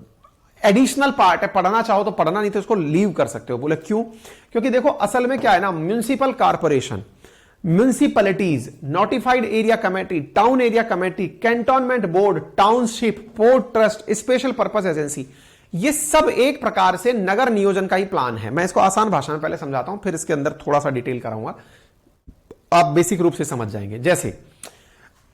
एडिशनल पार्ट है, पढ़ना चाहो तो पढ़ना, नहीं तो इसको लीव कर सकते हो। बोले क्यों? क्योंकि देखो असल में क्या है ना, municipal corporation, municipalities, notified area committee, town area committee, cantonment board, township, port trust, special purpose agency, ये सब एक प्रकार से नगर नियोजन का ही प्लान है। मैं इसको आसान भाषा में पहले समझाता हूं, फिर इसके अंदर थोड़ा सा डिटेल कराऊंगा, आप बेसिक रूप से समझ जाएंगे। जैसे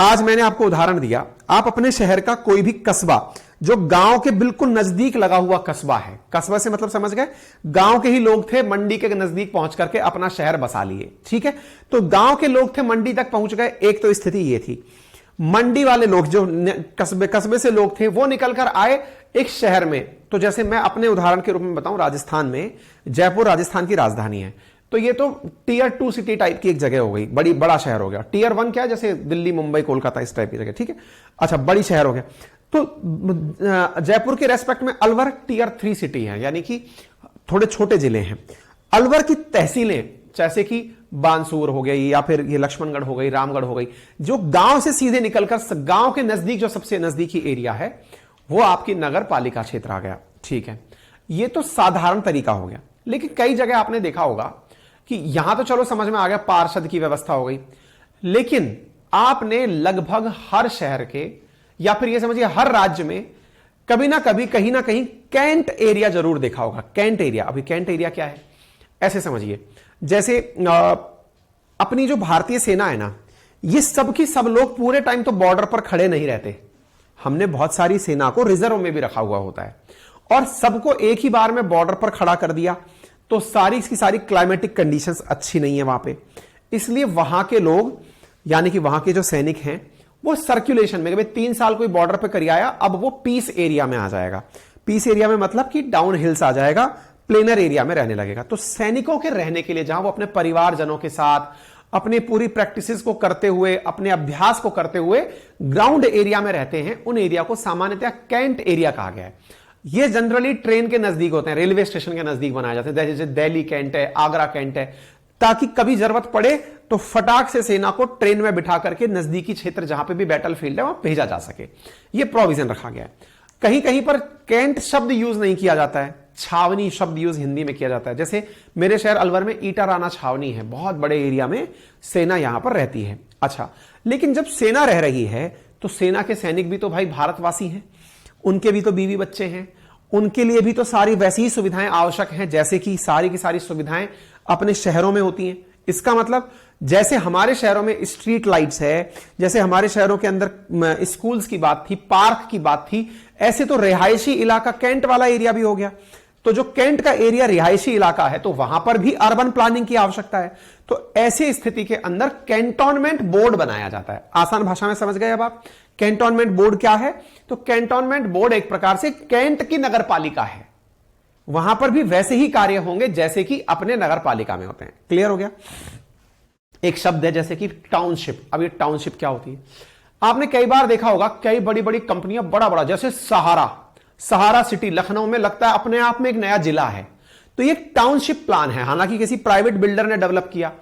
आज मैंने आपको उदाहरण दिया, आप अपने शहर का कोई भी कस्बा जो गांव के बिल्कुल नजदीक लगा हुआ कस्बा है, कस्बा से मतलब समझ गए, गांव के ही लोग थे, मंडी के नजदीक पहुंच करके अपना शहर बसा लिए। ठीक है, तो गांव के लोग थे, मंडी तक पहुंच गए। एक तो स्थिति ये थी, मंडी वाले लोग जो कस्बे से लोग थे वो निकलकर आए एक शहर में। तो जैसे मैं अपने उदाहरण के रूप में बताऊं, राजस्थान में जयपुर राजस्थान की राजधानी है, तो ये तो टियर 2 सिटी टाइप की एक जगह हो गई, बड़ा शहर हो गया। टियर 1 क्या है, जैसे दिल्ली, मुंबई, कोलकाता, इस टाइप की जगह। ठीक है, अच्छा, बड़ी शहर हो गया। तो जयपुर के रेस्पेक्ट में अलवर टियर 3 सिटी है, यानी कि थोड़े छोटे जिले हैं। अलवर की तहसीलें जैसे कि बानसूर हो गई, या फिर ये लक्ष्मणगढ़ हो गई, रामगढ़ हो गई, जो गांव से सीधे निकलकर गांव के नजदीक जो सबसे नजदीकी एरिया है वो आपकी नगर पालिका क्षेत्र आ गया। ठीक है, ये तो साधारण तरीका हो गया। लेकिन कई जगह आपने देखा होगा कि यहां तो चलो समझ में आ गया, पार्षद की व्यवस्था हो गई, लेकिन आपने लगभग हर शहर के या फिर ये समझिए हर राज्य में कभी ना कभी कहीं ना कहीं कैंट एरिया जरूर देखा होगा। कैंट एरिया, अभी कैंट एरिया क्या है ऐसे समझिए, जैसे अपनी जो भारतीय सेना है ना, ये सब की सब लोग पूरे टाइम तो बॉर्डर पर खड़े नहीं रहते। हमने बहुत सारी सेना को रिजर्व में भी रखा हुआ होता है, और सबको एक ही बार में बॉर्डर पर खड़ा कर दिया तो सारी की सारी क्लाइमेटिक कंडीशंस अच्छी नहीं है वहां पे। इसलिए वहां के लोग, यानी कि वहां के जो सैनिक हैं, वो सर्कुलेशन में 3 साल कोई बॉर्डर पे कर आया, अब वो पीस एरिया में आ जाएगा। पीस एरिया में मतलब कि डाउन हिल्स आ जाएगा, प्लेनर एरिया में रहने लगेगा। तो सैनिकों के रहने के लिए जहां वो अपने परिवारजनों के साथ अपनी पूरी प्रैक्टिसेस को करते हुए, अपने अभ्यास को करते हुए ग्राउंड एरिया में रहते हैं, उन एरिया को सामान्यतः कैंट एरिया कहा गया है। ये जनरली ट्रेन के नजदीक होते हैं, रेलवे स्टेशन के नजदीक बनाए जाते हैं, जैसे दिल्ली कैंट है, आगरा कैंट है, ताकि कभी जरूरत पड़े तो फटाक से सेना को ट्रेन में बिठा करके नजदीकी क्षेत्र जहां पे भी बैटलफील्ड है वहां भेजा जा सके। यह प्रोविजन रखा गया है। कहीं कहीं पर कैंट शब्द यूज नहीं किया जाता है, छावनी शब्द यूज हिंदी में किया जाता है। जैसे मेरे शहर अलवर में ईटाराना छावनी है, बहुत बड़े एरिया में सेना यहां पर रहती है। अच्छा, लेकिन जब सेना रह रही है तो सेना के सैनिक भी तो भाई भारतवासी हैं, उनके भी तो बीवी बच्चे हैं, उनके लिए भी तो सारी वैसी ही सुविधाएं आवश्यक हैं जैसे कि सारी की सारी सुविधाएं अपने शहरों में होती हैं। इसका मतलब जैसे हमारे शहरों में स्ट्रीट लाइट्स है, जैसे हमारे शहरों के अंदर स्कूल्स की बात थी, पार्क की बात थी, ऐसे तो रिहायशी इलाका कैंट वाला एरिया भी हो गया। तो जो कैंट का एरिया रिहायशी इलाका है तो वहां पर भी अर्बन प्लानिंग की आवश्यकता है। तो ऐसी स्थिति के अंदर कैंटोनमेंट बोर्ड बनाया जाता है। आसान भाषा में समझ गए अब आप कैंटोनमेंट बोर्ड क्या है? तो कैंटोनमेंट बोर्ड एक प्रकार से कैंट की नगर पालिका है, वहां पर भी वैसे ही कार्य होंगे जैसे कि अपने नगर पालिका में होते हैं। क्लियर हो गया? एक शब्द है जैसे कि टाउनशिप। अब ये टाउनशिप क्या होती है? आपने कई बार देखा होगा, कई बड़ी बड़ी कंपनियां बड़ा जैसे सहारा सिटी लखनऊ में लगता है अपने आप में एक नया जिला है, तो ये टाउनशिप प्लान है, हालांकि किसी प्राइवेट बिल्डर ने डेवलप किया।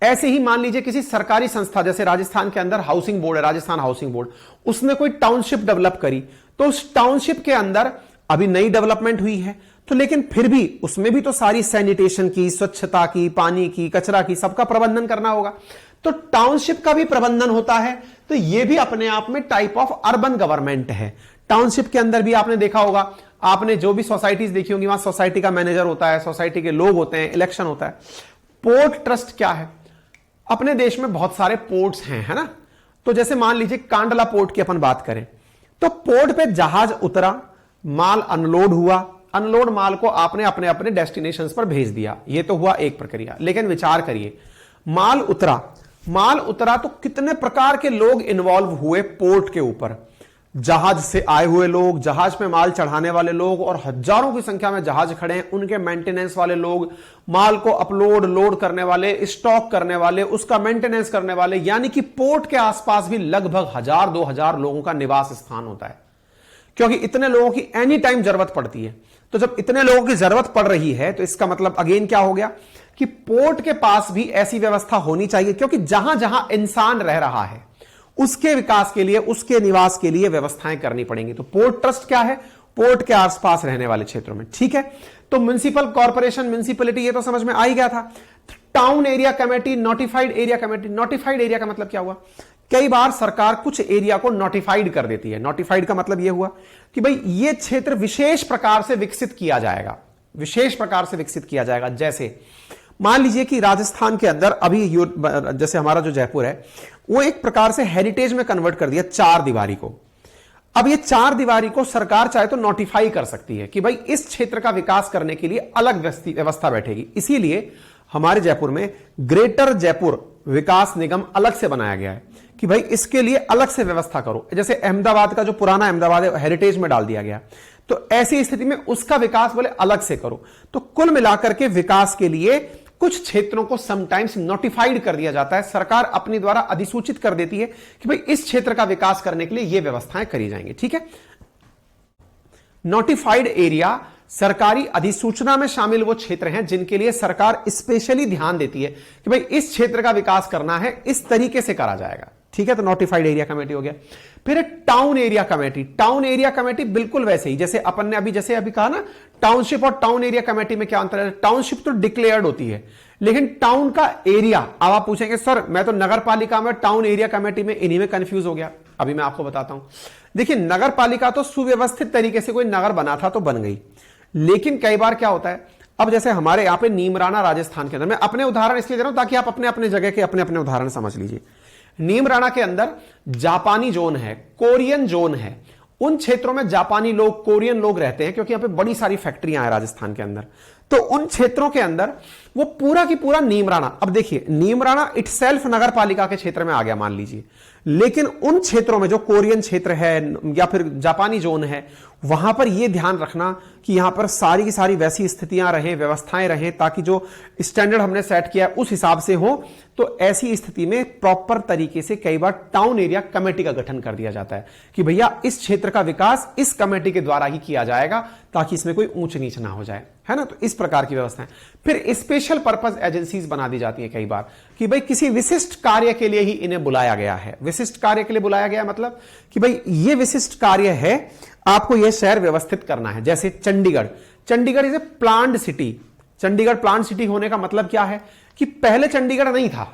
ऐसे ही मान लीजिए किसी सरकारी संस्था, जैसे राजस्थान के अंदर हाउसिंग बोर्ड है, राजस्थान हाउसिंग बोर्ड, उसने कोई टाउनशिप डेवलप करी, तो उस टाउनशिप के अंदर अभी नई डेवलपमेंट हुई है, तो लेकिन फिर भी उसमें भी तो सारी सैनिटेशन की, स्वच्छता की, पानी की, कचरा की, सबका प्रबंधन करना होगा। तो टाउनशिप का भी प्रबंधन होता है। तो यह भी अपने आप में टाइप ऑफ अर्बन गवर्नमेंट है। टाउनशिप के अंदर भी आपने देखा होगा, आपने जो भी सोसाइटीज देखी होंगी वहां सोसाइटी का मैनेजर होता है, सोसाइटी के लोग होते हैं, इलेक्शन होता है। पोर्ट ट्रस्ट क्या है? अपने देश में बहुत सारे पोर्ट्स हैं, है ना? तो जैसे मान लीजिए कांडला पोर्ट की अपन बात करें, तो पोर्ट पे जहाज उतरा, माल अनलोड हुआ, अनलोड माल को आपने अपने अपने डेस्टिनेशंस पर भेज दिया, ये तो हुआ एक प्रक्रिया। लेकिन विचार करिए, माल उतरा तो कितने प्रकार के लोग इन्वॉल्व हुए पोर्ट के ऊपर, जहाज से आए हुए लोग, जहाज पे माल चढ़ाने वाले लोग, और हजारों की संख्या में जहाज खड़े हैं, उनके मेंटेनेंस वाले लोग, माल को अपलोड लोड करने वाले, स्टॉक करने वाले, उसका मेंटेनेंस करने वाले, यानी कि पोर्ट के आसपास भी लगभग 1000-2000 लोगों का निवास स्थान होता है, क्योंकि इतने लोगों की एनी टाइम जरूरत पड़ती है। तो जब इतने लोगों की जरूरत पड़ रही है, तो इसका मतलब अगेन क्या हो गया कि पोर्ट के पास भी ऐसी व्यवस्था होनी चाहिए, क्योंकि जहां जहां इंसान रह रहा है उसके विकास के लिए, उसके निवास के लिए व्यवस्थाएं करनी पड़ेंगी। तो पोर्ट ट्रस्ट क्या है? पोर्ट के आसपास रहने वाले क्षेत्रों में, ठीक है। तो म्युनिसिपल कॉर्पोरेशन, म्युनिसिपलिटी, ये तो समझ में आ ही गया था। Town area committee, notified area committee. Notified area का मतलब क्या हुआ? कई बार सरकार कुछ एरिया को नोटिफाइड कर देती है। नोटिफाइड का मतलब यह हुआ कि भाई ये क्षेत्र विशेष प्रकार से विकसित किया जाएगा, विशेष प्रकार से विकसित किया जाएगा। जैसे मान लीजिए कि राजस्थान के अंदर अभी जैसे हमारा जो जयपुर है, वो एक प्रकार से हेरिटेज में कन्वर्ट कर दिया 4 दीवारी को। अब ये 4 दीवारी को सरकार चाहे तो नोटिफाई कर सकती है कि भाई इस क्षेत्र का विकास करने के लिए अलग व्यवस्था बैठेगी। इसीलिए हमारे जयपुर में ग्रेटर जयपुर विकास निगम अलग से बनाया गया है कि भाई इसके लिए अलग से व्यवस्था करो। जैसे अहमदाबाद का जो पुराना अहमदाबाद है, हेरिटेज में डाल दिया गया, तो ऐसी स्थिति में उसका विकास बोले अलग से करो। तो कुल मिलाकर के विकास के लिए कुछ क्षेत्रों को समटाइम्स नोटिफाइड कर दिया जाता है, सरकार अपने द्वारा अधिसूचित कर देती है कि भाई इस क्षेत्र का विकास करने के लिए ये व्यवस्थाएं करी जाएंगी, ठीक है। नोटिफाइड एरिया सरकारी अधिसूचना में शामिल वो क्षेत्र हैं जिनके लिए सरकार स्पेशली ध्यान देती है कि भाई इस क्षेत्र का विकास करना है, इस तरीके से करा जाएगा, ठीक है। तो नोटिफाइड एरिया कमेटी हो गया। फिर town area committee. Town area committee बिल्कुल वैसे ही जैसे अपन ने अभी कहा ना, टाउनशिप और टाउन एरिया कमेटी में क्या अंतर है? टाउनशिप तो डिक्लेयर्ड होती है, लेकिन टाउन का एरिया, अब आप पूछेंगे सर मैं तो नगर पालिका में, टाउन एरिया कमेटी में, इन्हीं में कंफ्यूज हो गया। अभी मैं आपको बताता हूं। देखिए, नगर पालिका तो सुव्यवस्थित तरीके से कोई नगर बना था तो बन गई, लेकिन कई बार क्या होता है, अब जैसे हमारे यहां पे नीमराना राजस्थान के अंदर, मैं अपने उदाहरण इसलिए दे रहा हूं ताकि आप अपने अपने जगह के अपने अपने उदाहरण समझ लीजिए। नीमराना के अंदर जापानी जोन है, कोरियन जोन है। उन क्षेत्रों में जापानी लोग, कोरियन लोग रहते हैं, क्योंकि यहां पे बड़ी सारी फैक्ट्रियां हैं राजस्थान के अंदर। तो उन क्षेत्रों के अंदर वो पूरा की पूरा नीमराना, अब देखिए नीमराना इटसेल्फ नगर पालिका के क्षेत्र में आ गया मान लीजिए, लेकिन उन क्षेत्रों में जो कोरियन क्षेत्र है या फिर जापानी जोन है, वहां पर यह ध्यान रखना कि यहां पर सारी की सारी वैसी स्थितियां रहें, व्यवस्थाएं रहें, ताकि जो स्टैंडर्ड हमने सेट किया उस हिसाब से हो। तो ऐसी स्थिति में प्रॉपर तरीके से कई बार टाउन एरिया कमेटी का गठन कर दिया जाता है कि भैया इस क्षेत्र का विकास इस कमेटी के द्वारा ही किया जाएगा, ताकि इसमें कोई ऊंच नीच ना हो जाए, है ना। तो इस प्रकार की व्यवस्थाएं। फिर स्पेशल पर्पस एजेंसीज बना दी जाती है कई बार कि भाई किसी विशिष्ट कार्य के लिए ही इन्हें बुलाया गया है। विशिष्ट कार्य के लिए बुलाया गया मतलब कि भाई ये विशिष्ट कार्य है, आपको यह शहर व्यवस्थित करना है। जैसे Chandigarh, Chandigarh is a planned city. Chandigarh planned city होने का मतलब क्या है कि पहले चंडीगढ़ नहीं था।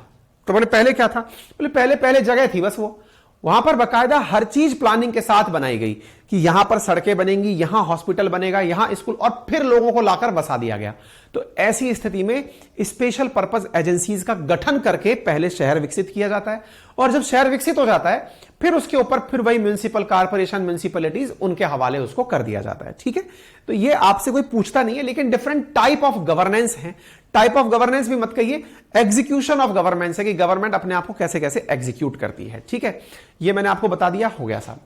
तो बोले पहले क्या था? बोले पहले जगह थी बस, वो वहां पर बकायदा हर चीज प्लानिंग के साथ बनाई गई कि यहां पर सड़कें बनेंगी, यहां हॉस्पिटल बनेगा, यहां स्कूल, और फिर लोगों को लाकर बसा दिया गया। तो ऐसी स्थिति में स्पेशल पर्पस एजेंसीज का गठन करके पहले शहर विकसित किया जाता है, और जब शहर विकसित हो जाता है फिर उसके ऊपर फिर वही म्युनिसिपल कॉर्पोरेशन, म्युनिसिपैलिटीज, उनके हवाले उसको कर दिया जाता है, ठीक है। तो ये आपसे कोई पूछता नहीं है, लेकिन डिफरेंट टाइप ऑफ गवर्नेंस है। टाइप ऑफ गवर्नेंस भी मत कहिए, एग्जीक्यूशन ऑफ गवर्नेंस है कि गवर्नमेंट अपने आप को कैसे कैसे एग्जीक्यूट करती है, ठीक है। ये मैंने आपको बता दिया, हो गया साहब।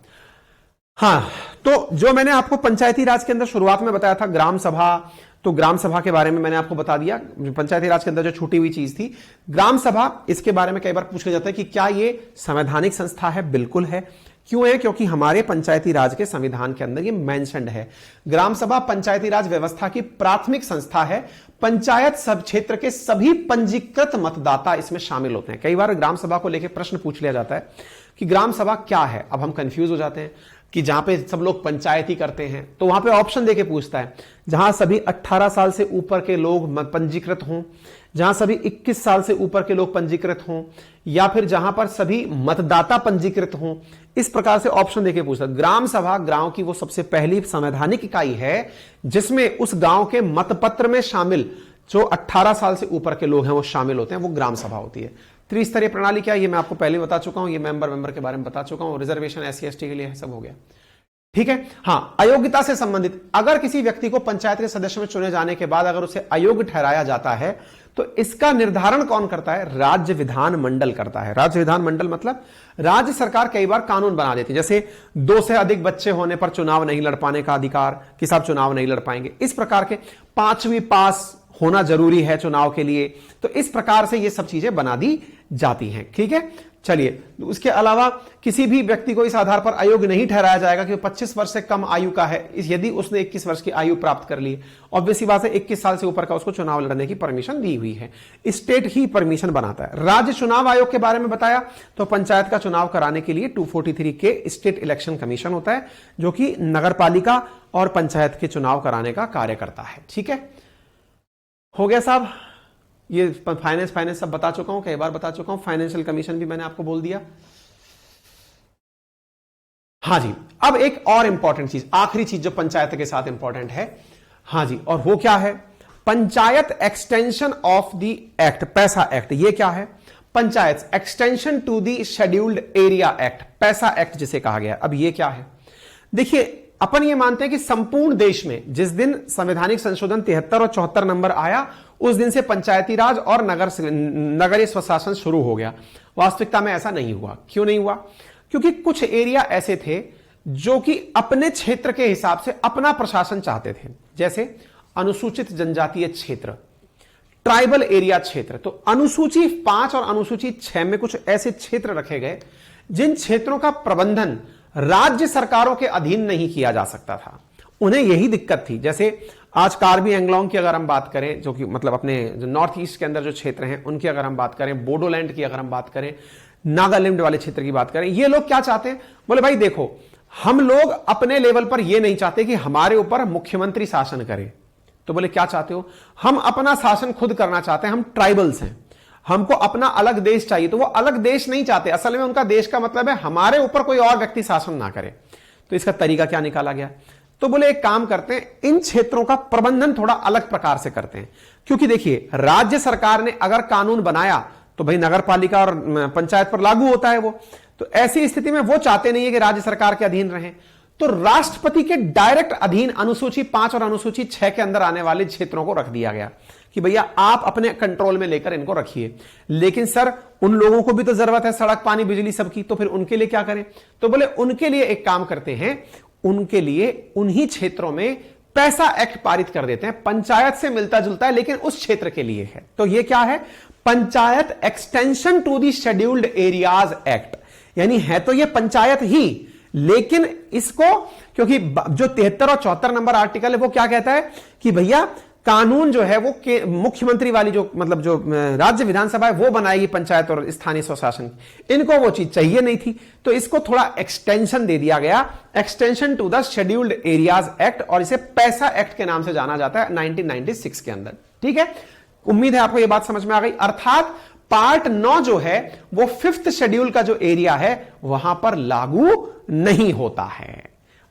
हां, तो जो मैंने आपको पंचायती राज के अंदर शुरुआत में बताया था ग्राम सभा, तो ग्राम सभा के बारे में मैंने आपको बता दिया। पंचायती राज के अंदर जो छूटी हुई चीज थी ग्राम सभा, इसके बारे में कई बार पूछा जाता है कि क्या ये संवैधानिक संस्था है? बिल्कुल है। क्यों है? क्योंकि हमारे पंचायती राज के संविधान के अंदर ये मेंशन्ड है। ग्राम सभा पंचायती राज व्यवस्था की प्राथमिक संस्था है। पंचायत सब क्षेत्र के सभी पंजीकृत मतदाता इसमें शामिल होते हैं। कई बार ग्राम सभा को लेकर प्रश्न पूछ लिया जाता है कि ग्राम सभा क्या है। अब हम कंफ्यूज हो जाते हैं कि जहां पे सब लोग पंचायती करते हैं, तो वहां पे ऑप्शन देके पूछता है जहां सभी 18 साल से ऊपर के लोग पंजीकृत हों, जहां सभी 21 साल से ऊपर के लोग पंजीकृत हों, या फिर जहां पर सभी मतदाता पंजीकृत हों। इस प्रकार से ऑप्शन देके पूछता है। ग्राम सभा गांव की वो सबसे पहली संवैधानिक इकाई है जिसमें उस गांव के मतपत्र में शामिल जो 18 साल से ऊपर के लोग हैं वो शामिल होते हैं, वो ग्राम सभा होती है। त्रिस्तरीय प्रणाली क्या है ये मैं आपको पहले बता चुका हूं, ये मेंबर के बारे में बता चुका हूं, रिजर्वेशन SC ST के लिए सब हो गया। ठीक है। हां, अयोग्यता से संबंधित, अगर किसी व्यक्ति को पंचायत के सदस्य में चुने जाने के बाद अगर उसे अयोग्य ठहराया जाता है तो इसका निर्धारण कौन करता है? राज्य विधान मंडल करता है। राज्य विधान मंडल मतलब राज्य सरकार कई बार कानून बना देती है, जैसे 2 से अधिक बच्चे होने पर चुनाव नहीं लड़ पाने का अधिकार, कि साहब चुनाव नहीं लड़ पाएंगे, इस प्रकार के 5वीं पास होना जरूरी है चुनाव के लिए, तो इस प्रकार से ये सब चीजें बना दी जाती हैं। ठीक है, चलिए, उसके अलावा किसी भी व्यक्ति को इस आधार पर अयोग्य नहीं ठहराया जाएगा कि 25 वर्ष से कम आयु का है, यदि उसने 21 वर्ष की आयु प्राप्त कर ली। ऑब्वियसली बात है 21 साल से ऊपर का उसको चुनाव लड़ने की परमिशन दी हुई है, स्टेट ही परमिशन बनाता है। राज्य चुनाव आयोग के बारे में बताया तो पंचायत का चुनाव कराने के लिए 243 के स्टेट इलेक्शन कमीशन होता है, जो कि नगर पालिका और पंचायत के चुनाव कराने का कार्य करता है। ठीक है, हो गया साहब, ये फाइनेंस सब बता चुका हूं, कई बार बता चुका हूं, फाइनेंशियल कमीशन भी मैंने आपको बोल दिया। हां जी, अब एक और इंपॉर्टेंट चीज, आखिरी चीज जो पंचायत के साथ इंपॉर्टेंट है, हां जी, और वो क्या है? Panchayat extension of the act, PESA act. ये क्या है? Panchayat extension to the scheduled area act, PESA act जिसे कहा गया। अब ये क्या है? देखिए, अपन ये मानते हैं कि संपूर्ण देश में जिस दिन संवैधानिक संशोधन 73 और 74 नंबर आया उस दिन से पंचायती राज और नगरीय स्वशासन शुरू हो गया। वास्तविकता में ऐसा नहीं हुआ। क्यों नहीं हुआ? क्योंकि कुछ एरिया ऐसे थे जो कि अपने क्षेत्र के हिसाब से अपना प्रशासन चाहते थे, जैसे अनुसूचित जनजातीय क्षेत्र, ट्राइबल एरिया क्षेत्र। तो अनुसूची 5 और अनुसूची 6 में कुछ ऐसे क्षेत्र रखे गए जिन क्षेत्रों का प्रबंधन राज्य सरकारों के अधीन नहीं किया जा सकता था। उन्हें यही दिक्कत थी। जैसे आज कार्बी एंग्लोंग की अगर हम बात करें, जो कि मतलब अपने जो नॉर्थ ईस्ट के अंदर जो क्षेत्र हैं उनकी अगर हम बात करें, बोडोलैंड की अगर हम बात करें, नागालैंड वाले क्षेत्र की बात करें, ये लोग क्या चाहते हैं? बोले भाई देखो, हम लोग अपने लेवल पर ये नहीं चाहते कि हमारे ऊपर मुख्यमंत्री शासन करे। तो बोले क्या चाहते हो? हम अपना शासन खुद करना चाहते हैं, हम ट्राइबल्स हैं, हमको अपना अलग देश चाहिए। तो वो अलग देश नहीं चाहते, असल में उनका देश का मतलब है हमारे ऊपर कोई और व्यक्ति शासन ना करे। तो इसका तरीका क्या निकाला गया? तो बोले एक काम करते हैं, इन क्षेत्रों का प्रबंधन थोड़ा अलग प्रकार से करते हैं। क्योंकि देखिए, राज्य सरकार ने अगर कानून बनाया तो भाई नगर पालिका और पंचायत पर लागू होता है वो, तो ऐसी स्थिति में वो चाहते नहीं है कि राज्य सरकार के अधीन रहें। तो राष्ट्रपति के डायरेक्ट अधीन अनुसूची 5 और अनुसूची 6 के अंदर आने वाले क्षेत्रों को रख दिया गया कि भैया आप अपने कंट्रोल में लेकर इनको रखिए। लेकिन सर, उन लोगों को भी तो जरूरत है सड़क, पानी, बिजली सबकी, तो फिर उनके लिए क्या करें? तो बोले उनके लिए एक काम करते हैं, उनके लिए उन्हीं क्षेत्रों में पैसा एक्ट पारित कर देते हैं। पंचायत से मिलता जुलता है लेकिन उस क्षेत्र के लिए है। तो ये क्या है? Panchayat extension to the scheduled areas act. यानी है तो ये पंचायत ही, लेकिन इसको, क्योंकि जो 73 और 74 नंबर आर्टिकल है वो क्या कहता है कि भैया कानून जो है वो मुख्यमंत्री वाली जो मतलब जो राज्य विधानसभा है वो बनाएगी पंचायत और स्थानीय स्वशासन। इनको वो चीज चाहिए नहीं थी, तो इसको थोड़ा एक्सटेंशन दे दिया गया, extension to the scheduled areas act, और इसे पैसा एक्ट के नाम से जाना जाता है 1996 के अंदर। ठीक है, उम्मीद है आपको ये बात समझ में आ गई। अर्थात पार्ट 9 जो है वो 5th शेड्यूल का जो एरिया है वहां पर लागू नहीं होता है।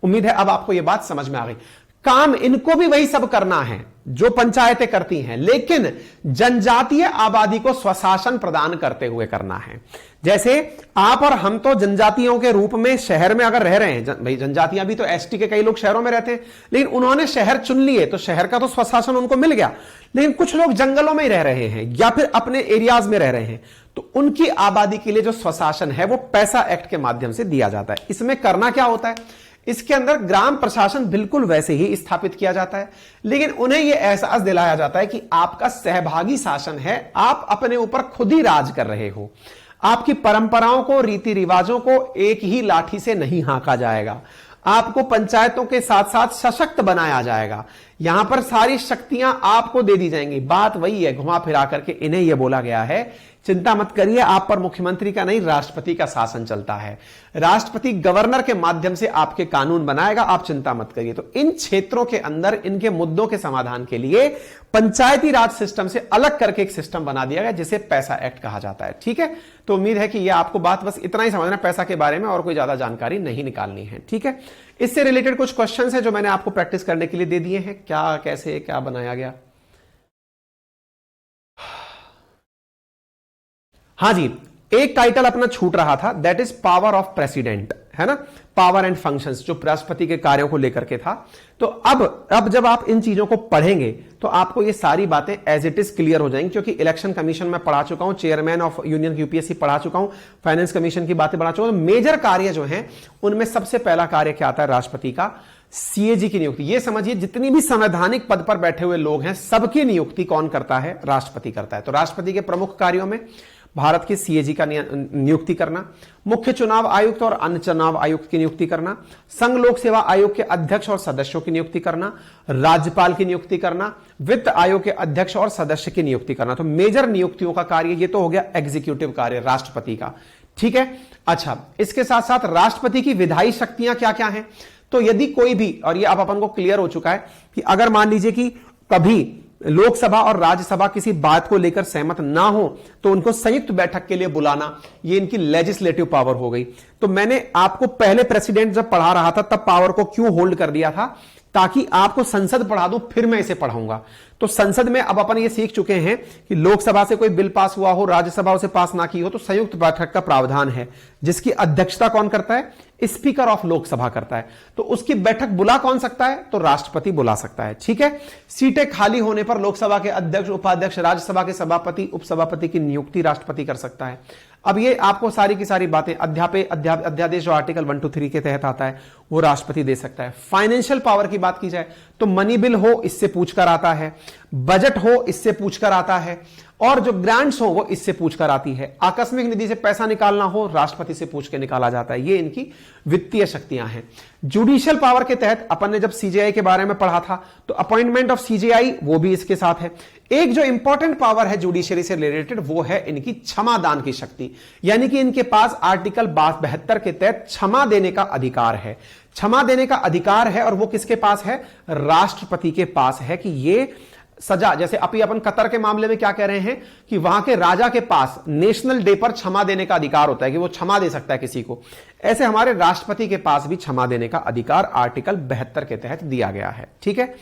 उम्मीद है अब आपको यह बात समझ में आ गई। काम इनको भी वही सब करना है जो पंचायतें करती हैं, लेकिन जनजातीय आबादी को स्वशासन प्रदान करते हुए करना है। जैसे आप और हम तो जनजातियों के रूप में शहर में अगर रह रहे हैं, भाई जनजातियां भी तो एसटी के कई लोग शहरों में रहते हैं, लेकिन उन्होंने शहर चुन लिए तो शहर का तो स्वशासन उनको मिल गया। लेकिन कुछ लोग जंगलों में ही रह रहे हैं या फिर अपने एरियाज में रह रहे हैं, तो उनकी आबादी के लिए जो स्वशासन है वो पैसा एक्ट के माध्यम से दिया जाता है। इसमें करना क्या होता है? इसके अंदर ग्राम प्रशासन बिल्कुल वैसे ही स्थापित किया जाता है, लेकिन उन्हें यह एहसास दिलाया जाता है कि आपका सहभागी शासन है, आप अपने ऊपर खुद ही राज कर रहे हो। आपकी परंपराओं को, रीति रिवाजों को एक ही लाठी से नहीं हाँका जाएगा। आपको पंचायतों के साथ साथ सशक्त बनाया जाएगा। यहां पर सारी शक्तियां आपको दे दी जाएंगी। बात वही है, घुमा फिरा करके इन्हें यह बोला गया है, चिंता मत करिए, आप पर मुख्यमंत्री का नहीं राष्ट्रपति का शासन चलता है। राष्ट्रपति गवर्नर के माध्यम से आपके कानून बनाएगा, आप चिंता मत करिए। तो इन क्षेत्रों के अंदर इनके मुद्दों के समाधान के लिए पंचायती राज सिस्टम से अलग करके एक सिस्टम बना दिया गया जिसे पैसा एक्ट कहा जाता है। ठीक है, तो उम्मीद है कि यह आपको बात बस इतना ही समझना है पैसा के बारे में, और कोई ज्यादा जानकारी नहीं निकालनी है। ठीक है, इससे रिलेटेड कुछ क्वेश्चंस है जो मैंने आपको प्रैक्टिस करने के लिए दे दिए हैं। क्या, कैसे, क्या बनाया गया? हाँ जी, एक टाइटल अपना छूट रहा था, that is power of president, है ना, पावर एंड फंक्शंस, जो राष्ट्रपति के कार्यों को लेकर के था। तो अब जब आप इन चीजों को पढ़ेंगे तो आपको ये सारी बातें एज इट इज क्लियर हो जाएंगी, क्योंकि इलेक्शन कमीशन में पढ़ा चुका हूं, चेयरमैन ऑफ यूनियन यूपीएससी पढ़ा चुका हूं, फाइनेंस कमीशन की बातें पढ़ा चुका हूं। मेजर कार्य जो हैं उनमें सबसे पहला कार्य क्या आता है, राष्ट्रपति का सीएजी की नियुक्ति। ये समझिए जितनी भी संवैधानिक पद पर बैठे हुए लोग हैं सबकी नियुक्ति कौन करता है, राष्ट्रपति करता है। तो राष्ट्रपति के प्रमुख कार्यों में भारत के सीएजी का नियुक्ति करना, मुख्य चुनाव आयुक्त और अन्य चुनाव आयुक्त की नियुक्ति करना, संघ लोक सेवा आयोग के अध्यक्ष और सदस्यों की नियुक्ति करना, राज्यपाल की नियुक्ति करना, वित्त आयोग के अध्यक्ष और सदस्य की नियुक्ति करना। तो मेजर नियुक्तियों का कार्य ये तो हो गया एग्जीक्यूटिव कार्य राष्ट्रपति का, ठीक है। अच्छा, इसके साथ साथ राष्ट्रपति की विधायी शक्तियां क्या क्या हैं, तो यदि कोई भी, और ये अब अपन को क्लियर हो चुका है कि अगर मान लीजिए कि कभी लोकसभा और राज्यसभा किसी बात को लेकर सहमत ना हो तो उनको संयुक्त बैठक के लिए बुलाना, ये इनकी लेजिस्लेटिव पावर हो गई। तो मैंने आपको पहले प्रेसिडेंट जब पढ़ा रहा था तब पावर को क्यों होल्ड कर दिया था, ताकि आपको संसद पढ़ा दूं फिर मैं इसे पढ़ाऊंगा। तो संसद में अब अपन ये सीख चुके हैं कि लोकसभा से कोई बिल पास हुआ हो, राज्यसभा उसे पास ना की हो, तो संयुक्त बैठक का प्रावधान है, जिसकी अध्यक्षता कौन करता है, स्पीकर ऑफ लोकसभा करता है। तो उसकी बैठक बुला कौन सकता है, तो राष्ट्रपति बुला सकता है, ठीक है। सीटें खाली होने पर लोकसभा के अध्यक्ष, उपाध्यक्ष, राज्यसभा के सभापति, उपसभापति की नियुक्ति राष्ट्रपति कर सकता है। अब ये आपको सारी की सारी बातें अध्यादेश जो आर्टिकल 123 के तहत आता है वो राष्ट्रपति दे सकता है। फाइनेंशियल पावर की बात की जाए तो मनी बिल हो इससे पूछकर आता है, बजट हो इससे पूछकर आता है, और जो ग्रांट्स हो वो इससे पूछकर आती है। आकस्मिक निधि से पैसा निकालना हो राष्ट्रपति से पूछ के निकाला जाता है। ये इनकी वित्तीय शक्तियां हैं। जुडिशियल पावर के तहत अपन ने जब सीजेआई के बारे में पढ़ा था तो अपॉइंटमेंट ऑफ सीजेआई वो भी इसके साथ है। एक जो इंपॉर्टेंट पावर है जुडिशरी से रिलेटेड वो है इनकी क्षमा दान की शक्ति, यानी कि इनके पास आर्टिकल 72 के तहत क्षमा देने का अधिकार है। क्षमा देने का अधिकार है और वो किसके पास है, राष्ट्रपति के पास है। कि ये सजा, जैसे अभी अपन कतर के मामले में क्या कह रहे हैं कि वहां के राजा के पास नेशनल डे पर क्षमा देने का अधिकार होता है कि वो क्षमा दे सकता है किसी को, ऐसे हमारे राष्ट्रपति के पास भी क्षमा देने का अधिकार आर्टिकल 72 के तहत दिया गया है, ठीक है।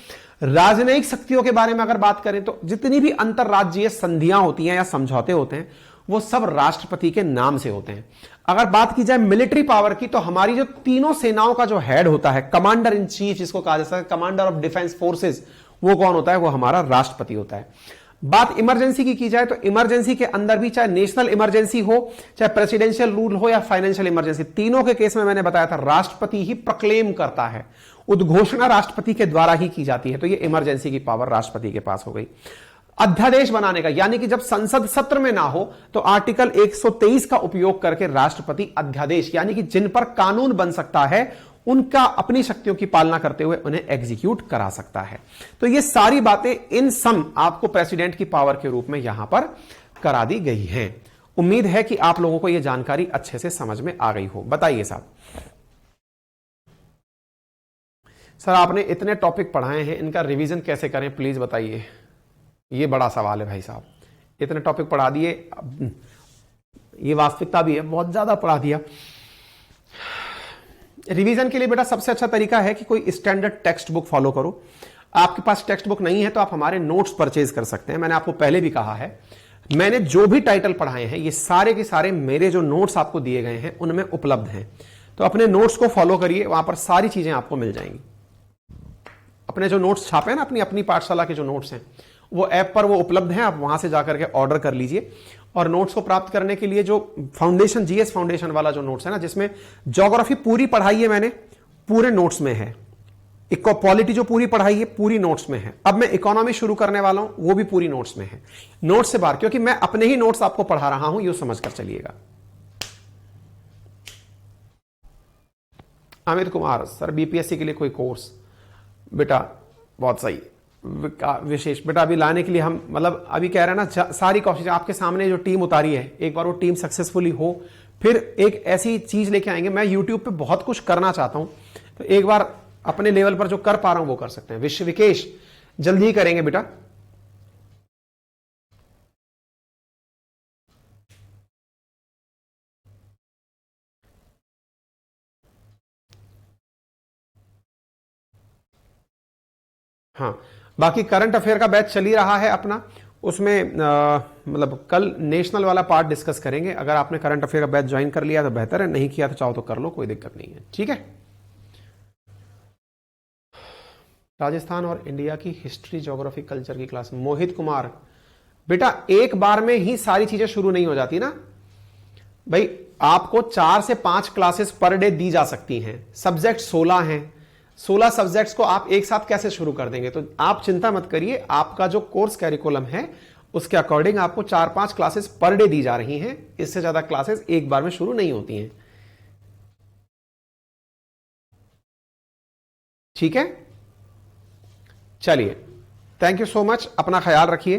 राजनयिक शक्तियों के बारे में अगर बात करें तो जितनी भी अंतरराज्यीय संधियां होती हैं या समझौते होते हैं वो सब राष्ट्रपति के नाम से होते हैं। अगर बात की जाए मिलिट्री पावर की तो हमारी जो तीनों सेनाओं का जो हेड होता है, कमांडर इन चीफ जिसको कहा जाता है, कमांडर ऑफ डिफेंस फोर्सेस, वो कौन होता है, वो हमारा राष्ट्रपति होता है। बात इमरजेंसी की जाए तो इमरजेंसी के अंदर भी चाहे नेशनल इमरजेंसी हो, चाहे प्रेसिडेंशियल रूल हो या फाइनेंशियल इमरजेंसी, तीनों के केस में मैंने बताया था राष्ट्रपति ही प्रोक्लेम करता है, उद्घोषणा राष्ट्रपति के द्वारा ही की जाती है। तो ये इमरजेंसी की पावर राष्ट्रपति के पास हो गई। अध्यादेश बनाने का, यानी कि जब संसद सत्र में ना हो तो आर्टिकल 123 का उपयोग करके राष्ट्रपति अध्यादेश, यानी कि जिन पर कानून बन सकता है उनका अपनी शक्तियों की पालना करते हुए उन्हें एग्जीक्यूट करा सकता है। तो ये सारी बातें इन सम आपको प्रेसिडेंट की पावर के रूप में यहां पर करा दी गई हैं। उम्मीद है कि आप लोगों को यह जानकारी अच्छे से समझ में आ गई हो। बताइए साहब, सर आपने इतने टॉपिक पढ़ाए हैं, इनका रिवीजन कैसे करें प्लीज बताइए। ये बड़ा सवाल है भाई साहब, इतने टॉपिक पढ़ा दिए, ये वास्तविकता भी है, बहुत ज्यादा पढ़ा दिया। रिवीजन के लिए बेटा सबसे अच्छा तरीका है कि कोई स्टैंडर्ड टेक्स्ट बुक फॉलो करो। आपके पास टेक्स्ट बुक नहीं है तो आप हमारे नोट्स परचेज कर सकते हैं। मैंने आपको पहले भी कहा है, मैंने जो भी टाइटल पढ़ाए हैं ये सारे के सारे मेरे जो नोट्स आपको दिए गए हैं उनमें उपलब्ध हैं। तो अपने नोट्स को फॉलो करिए, वहां पर सारी चीजें आपको मिल जाएंगी। अपने जो नोट्स छापे हैं ना, अपनी अपनी पाठशाला के जो नोट्स हैं वो ऐप पर वो उपलब्ध हैं, आप वहां से जाकर के ऑर्डर कर लीजिए। और नोट्स को प्राप्त करने के लिए जो फाउंडेशन, जीएस फाउंडेशन वाला जो नोट्स है ना, जिसमें ज्योग्राफी पूरी पढ़ाई है मैंने, पूरे नोट्स में है। पॉलिटी जो पूरी पढ़ाई है पूरी नोट्स में है। अब मैं इकोनॉमी शुरू करने वाला हूं, वो भी पूरी नोट्स में है। नोट्स से बाहर, क्योंकि मैं अपने ही नोट्स आपको पढ़ा रहा हूं, ये समझकर चलिएगा। अमित कुमार, सर बीपीएससी के लिए कोई कोर्स? बेटा बहुत सही, विशेष बेटा अभी लाने के लिए हम मतलब अभी कह रहे हैं ना, सारी कोशिश आपके सामने जो टीम उतारी है, एक बार वो टीम सक्सेसफुली हो, फिर एक ऐसी चीज लेके आएंगे। मैं यूट्यूब पे बहुत कुछ करना चाहता हूं, तो एक बार अपने लेवल पर जो कर पा रहा हूं वो कर सकते हैं। विकेश जल्दी ही करेंगे बेटा। हाँ, बाकी करंट अफेयर का बैच चल ही रहा है अपना, उसमें मतलब कल नेशनल वाला पार्ट डिस्कस करेंगे। अगर आपने करंट अफेयर का बैच ज्वाइन कर लिया तो बेहतर है, नहीं किया तो चाहो तो कर लो, कोई दिक्कत नहीं है। ठीक है। राजस्थान और इंडिया की हिस्ट्री, ज्योग्राफी, कल्चर की क्लास, मोहित कुमार। बेटा एक बार में ही सारी चीजें शुरू नहीं हो जाती ना भाई, आपको 4 से 5 क्लासेस पर डे दी जा सकती हैं। सब्जेक्ट 16 हैं, 16 सब्जेक्ट्स को आप एक साथ कैसे शुरू कर देंगे? तो आप चिंता मत करिए, आपका जो कोर्स कैरिकुलम है उसके अकॉर्डिंग आपको 4-5 क्लासेस पर डे दी जा रही हैं। इससे ज्यादा क्लासेस एक बार में शुरू नहीं होती हैं। ठीक है, चलिए, थैंक यू सो मच, अपना ख्याल रखिए।